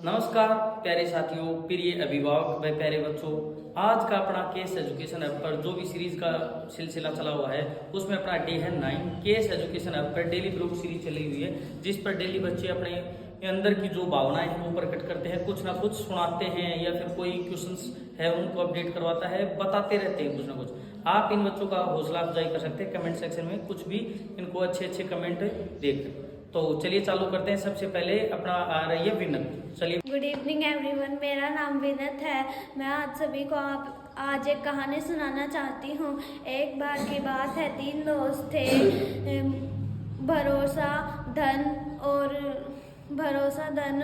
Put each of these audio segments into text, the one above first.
नमस्कार प्यारे साथियों, प्रिय अभिभावक व प्यारे बच्चों। आज का अपना केस एजुकेशन ऐप पर जो भी सीरीज का सिलसिला चला हुआ है उसमें अपना डे है 9। केस एजुकेशन ऐप पर डेली ब्लॉग सीरीज चली हुई है जिस पर डेली बच्चे अपने अंदर की जो भावनाएं हैं वो प्रकट करते हैं, कुछ ना कुछ सुनाते हैं या फिर कोई क्वेश्चंस है उनको अपडेट करवाता है, बताते रहते हैं कुछ ना कुछ। आप इन बच्चों का हौसला अफजाई कर सकते हैं कमेंट सेक्शन में, कुछ भी इनको अच्छे अच्छे कमेंट देकर। तो चलिए चालू करते हैं। सबसे पहले अपना आ रही है विनत। चलिए। गुड इवनिंग एवरीवन, मेरा नाम विनत है। मैं आज सभी को आज एक कहानी सुनाना चाहती हूँ। एक बार की बात है, 3 दोस्त थे, भरोसा, धन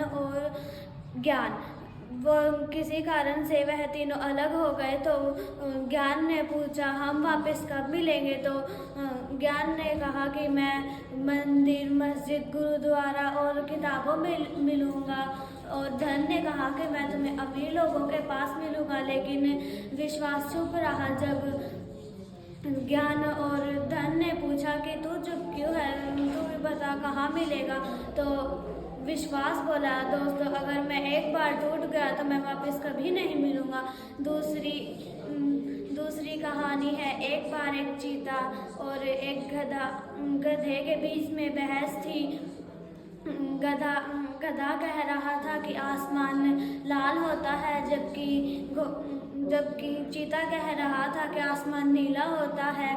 और ज्ञान। वो किसी कारण से वह तीनों अलग हो गए तो ज्ञान ने पूछा हम वापस कब मिलेंगे। तो ज्ञान ने कहा कि मैं मंदिर, मस्जिद, गुरुद्वारा और किताबों में मिलूँगा। और धन ने कहा कि मैं तुम्हें अमीर लोगों के पास मिलूँगा। लेकिन विश्वास चुप रहा। जब ज्ञान और धन ने पूछा कि तू चुप क्यों है, तू भी बता कहाँ मिलेगा। तो विश्वास बोला, दोस्तों अगर मैं एक बार टूट गया तो मैं वापस कभी नहीं मिलूँगा। दूसरी कहानी है, एक बार एक चीता और एक गधे के बीच में बहस थी। गधा कह रहा था कि आसमान लाल होता है, जबकि चीता कह रहा था कि आसमान नीला होता है।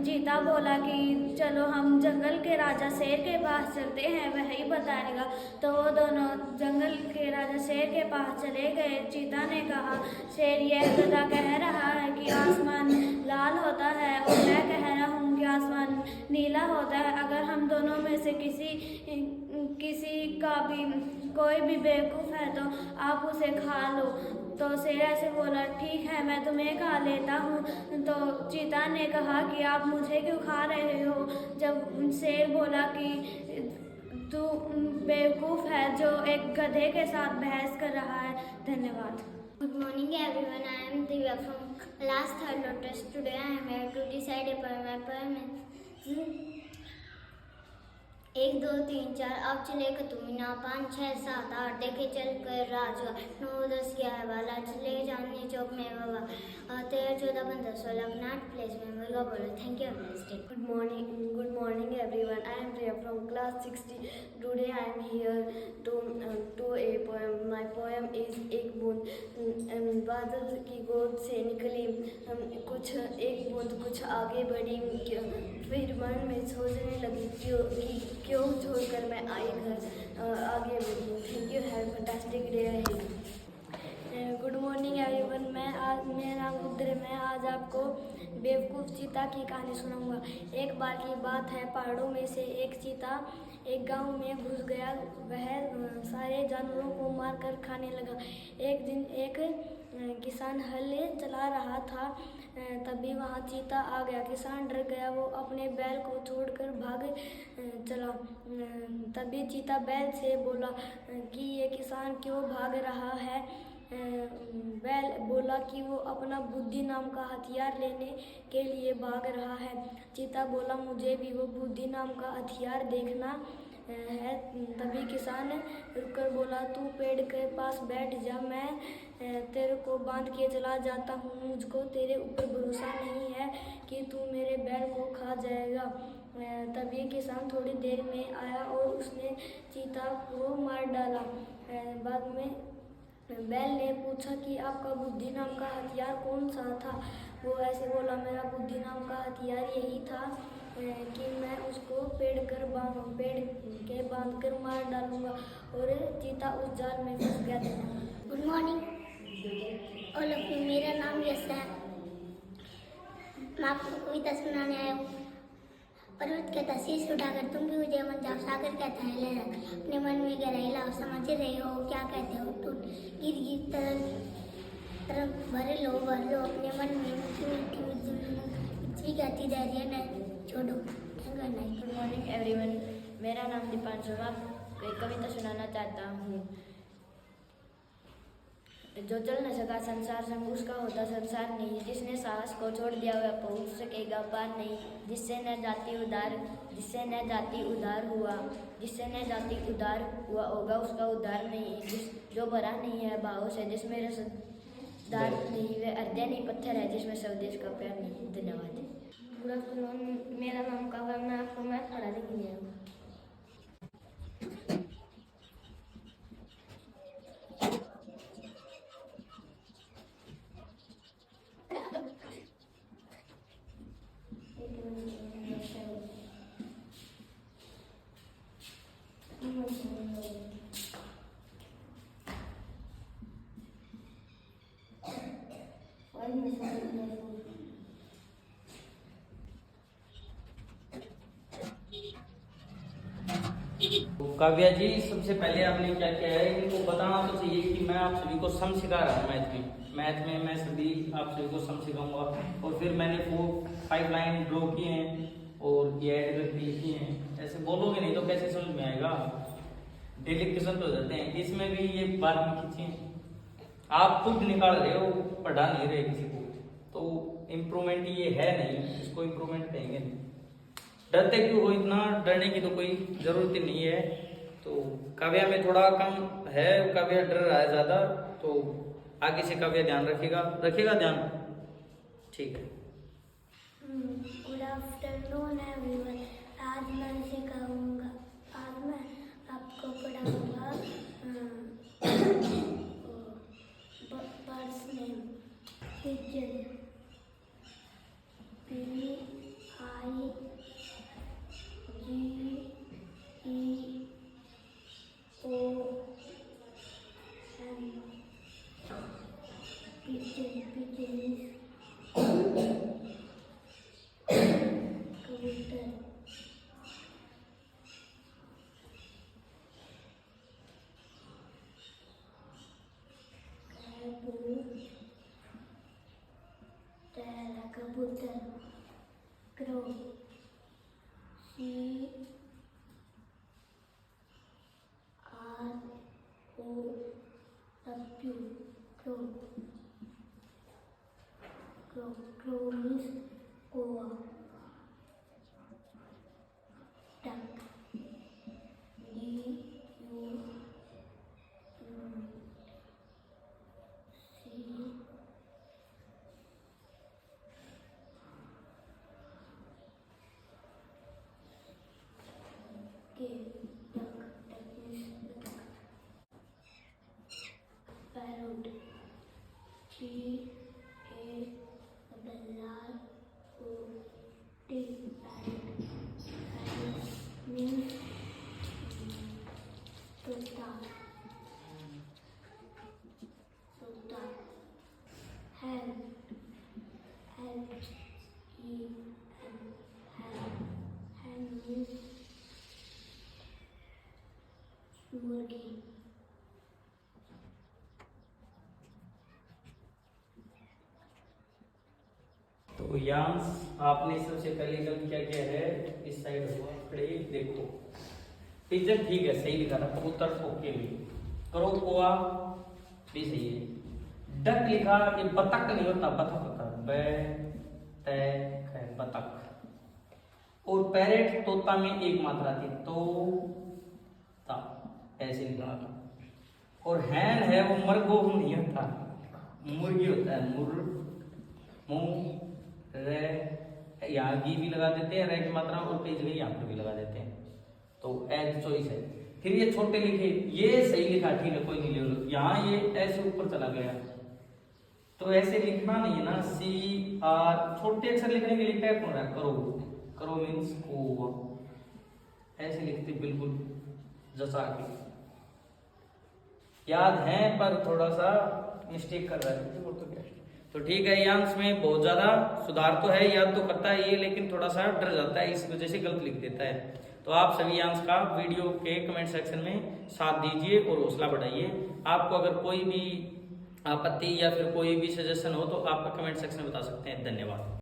चीता बोला कि चलो हम जंगल के राजा शेर के पास चलते हैं, वह ही बताएगा। तो वो दोनों जंगल के राजा शेर के पास चले गए। चीता ने कहा, शेर यह गधा कह रहा है कि आसमान लाल होता है और मैं कह रहा हूँ कि आसमान नीला होता है। अगर हम दोनों में से किसी का भी कोई भी बेवकूफ़ है तो आप उसे खा लो। तो शेर ऐसे बोला, ठीक है मैं तुम्हें खा लेता हूँ। तो चीता ने कहा कि आप मुझे क्यों खा रहे हो। जब शेर बोला कि तू बेवकूफ़ है जो एक गधे के साथ बहस कर रहा है। धन्यवाद। Good morning everyone, I am Divya from class 3rd Lotus. Today I am here to decide a poem. My poem is 1 2 3 4 अब चले कतुमिना 5 6 7 8 देखे चल कर राजवा 9 10 11 वाला चले चांदनी चौक में बाबा 13 14 15 16 नाट प्लेस में मुर्गा बोला। Thank you. Good morning everyone. I am Priya from class 60. Today I am here to a poem. My poem is एक बूंद। बादल की गोद से निकली कुछ एक बूंद कुछ आगे बढ़ी, फिर मन में सोचने लगी क्यों छोड़कर मैं आई घर आगे बढ़ी। Thank you. Have fantastic day ahead. Good morning everyone. मेरा नाम रुद्र है। मैं आज आपको बेवकूफ़ चीता की कहानी सुनाऊंगा। एक बार की बात है, पहाड़ों में से एक चीता एक गांव में घुस गया। वह सारे जानवरों को मार कर खाने लगा। एक दिन एक किसान हल चला रहा था, तभी वहाँ चीता आ गया। किसान डर गया, वो अपने बैल को छोड़कर भाग चला। तभी चीता बैल से बोला कि ये किसान क्यों भाग रहा है। बैल बोला कि वो अपना बुद्धि नाम का हथियार लेने के लिए भाग रहा है। चीता बोला, मुझे भी वो बुद्धि नाम का हथियार देखना है। तभी किसान रुककर बोला, तू पेड़ के पास बैठ जा, मैं तेरे को बांध के चला जाता हूँ। मुझको तेरे ऊपर भरोसा नहीं है कि तू मेरे बैल को खा जाएगा। तभी किसान थोड़ी देर में आया और उसने चीता को मार डाला। बाद में बैल ने पूछा कि आपका बुद्धि नाम का हथियार कौन सा था। वो ऐसे बोला, मेरा बुद्धि नाम का हथियार यही था कि मैं उसको पेड़ के बांध कर मार डालूंगा। और चीता उस जाल में फंस गया था। Good morning all of you, मेरा नाम यश है। मैं आपको कविता सुनाने आया हूँ। पर्वत कहता शीश उठाकर, तुम भी मुझे मन जाओ। सागर कहता है ले रख, अपने मन में गहराई लाओ। समझ रहे हो क्या कहते हो तुम, गिर गिर तरफ भर लो अपने मन में मीठी कहती धैर्य न छोड़ो। गुड मॉर्निंग एवरीवन, मेरा नाम दीपांशु। मैं एक कविता सुनाना चाहता हूँ जो चल न सका संसार संग उसका होता संसार नहीं, जिसने साहस को छोड़ दिया वह पहुँच सकेगा पार नहीं, जिससे न जाति उदार हुआ, जिससे न जाति उदार हुआ होगा उसका उद्धार नहीं, जो भरा नहीं है भावों से जिसमें रसदार नहीं, वह हृदय नहीं पत्थर है जिसमें स्वदेश का प्यार नहीं। धन्यवाद। गुड आफ्टरनून, मेरा नाम काव्या, मैं आपको मैथ पढ़ाने के लिए हूँ। तो काव्या जी, सबसे पहले आपने क्या किया है, इनको बताना तो चाहिए कि मैं आप सभी को सम सिखा रहा हूँ। मैथ में मैं सभी आप सभी को सम सिखाऊंगा, और फिर मैंने 5 लाइन ड्रॉ किए हैं और ये ऐड करके लिखी हैं। ऐसे बोलोगे नहीं तो कैसे समझ में आएगा, डेलीकेशन तो हो जाते हैं। इसमें भी ये बात नहीं खींची है, आप खुद निकाल रहे हो, पढ़ा नहीं रहे किसी को, तो इम्प्रूवमेंट ये है नहीं, इसको इम्प्रूवमेंट कहेंगे नहीं। डरते क्यों हो इतना, डरने की तो कोई जरूरत ही नहीं है। तो काव्या में थोड़ा कम है, काव्या डर रहा है ज़्यादा, तो आगे से काव्या ध्यान रखेगा ध्यान, ठीक है। Good afternoon everyone. आज मैं आपको पढ़ाऊंगा बर्ड्स नेम। पिजन, कबूतर, crow, crow means koa, duck, parrot, means tota, hen, hen means मुर्गी। तो यांश, आपने सबसे पहले गलत क्या किया है, इस साइड खड़े देखो। पिजन ठीक है, सही लिखा था, कबूतर ओके भी, करो कोआ भी सही है। डक लिखा, ये बतख नहीं होता, बतख होता, बतख। और पैरेट, तोता में एक मात्रा थी, तो ता, ऐसे लिखा था। और हैन है वो मरगो नहीं होता, मुर्गी होता है, रे, यहाँ गी भी लगा देते हैं, रे की मात्रा, और कई जगह यहाँ पर भी लगा देते हैं, तो एज चॉइस है। फिर ये छोटे लिखे, ये सही लिखा, ठीक है, कोई नहीं ले लो। यहाँ ये ऐसे ऊपर चला गया, तो ऐसे लिखना नहीं है ना, CR, छोटे अक्षर लिखने के लिए क्या कौन रहा, करो मीन्स को, ऐसे लिखते बिल्कुल जसा के। याद है पर थोड़ा सा मिस्टेक कर रहा है, तो ठीक है। यांश में बहुत ज्यादा सुधार तो है, याद तो करता है ये, लेकिन थोड़ा सा डर जाता है, इस वजह से गलत लिख देता है। तो आप सभी यांश का वीडियो के कमेंट सेक्शन में साथ दीजिए और हौसला बढ़ाइए। आपको अगर कोई भी आपत्ति या फिर कोई भी सजेशन हो तो आप कमेंट सेक्शन में बता सकते हैं। धन्यवाद।